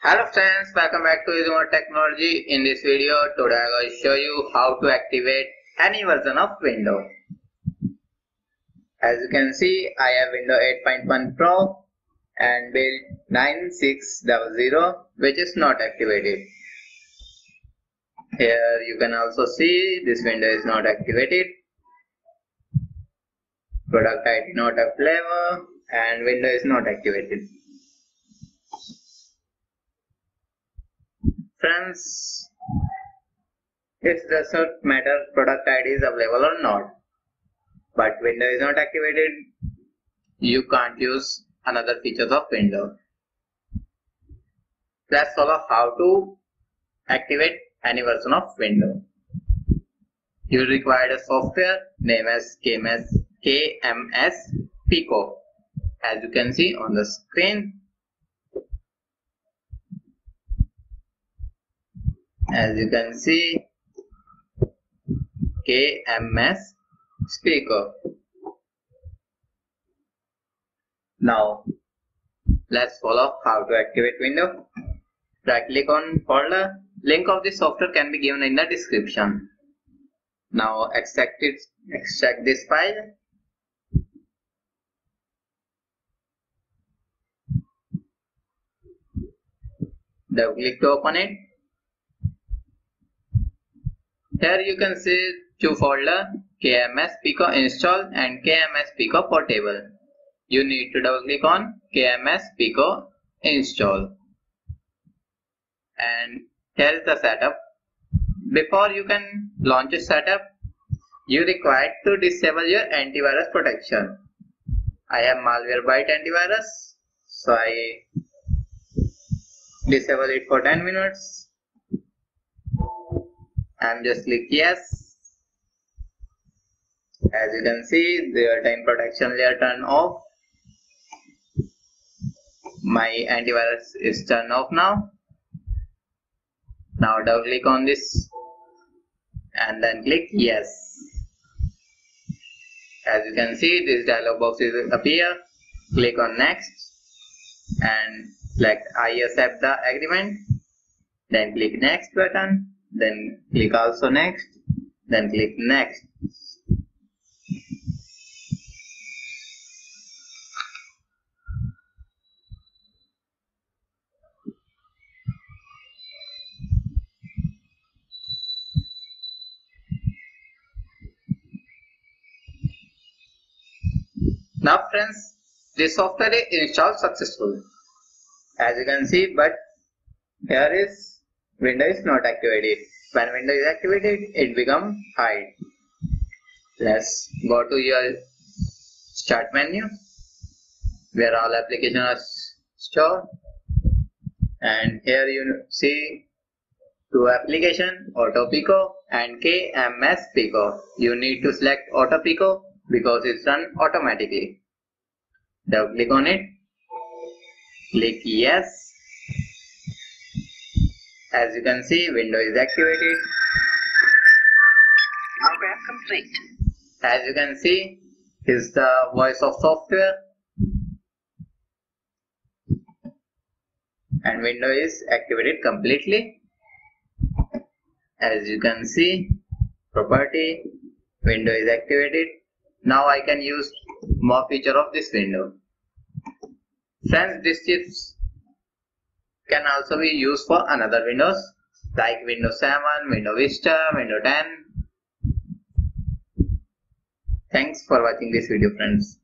Hello friends, welcome back to EasyMode Technology. In this video, today I will show you how to activate any version of Windows. As you can see, I have Windows 8.1 Pro and build 9600, which is not activated. Here you can also see this window is not activated. Product ID not available and window is not activated. Friends, it does not matter product ID is available or not, but window is not activated, you can't use another features of window. Let's follow how to activate any version of window. You will require a software named as KMS Pico, as you can see on the screen. As you can see, KMS Speaker. Now, let's follow how to activate window. Right click on folder. Link of this software can be given in the description. Now extract this file. Double click to open it. Here you can see two folders, KMS Pico install and KMS Pico portable. You need to double click on KMS Pico install. And here is the setup. Before you can launch a setup, you require to disable your antivirus protection. I have Malwarebytes antivirus, so I disable it for 10 minutes. And just click yes. As you can see, the real-time protection layer turned off. My antivirus is turned off now. Now double click on this and then click yes. As you can see, this dialog box will appear. Click on next and select I accept the agreement. Then click next button. Then click also next, then click next. Now friends, this software is installed successful. As you can see, but here is window is not activated. When window is activated, it becomes hide. Let's go to your start menu where all applications are stored, and here you see two applications, Auto Pico and KMS Pico. You need to select Auto Pico because it's run automatically. Double click on it, click yes. As you can see, window is activated. Program complete. As you can see, is the voice of software. And window is activated completely. As you can see, property, window is activated. Now I can use more feature of this window. Friends, these tips can also be used for another Windows like Windows 7, Windows Vista, Windows 10. Thanks for watching this video, friends.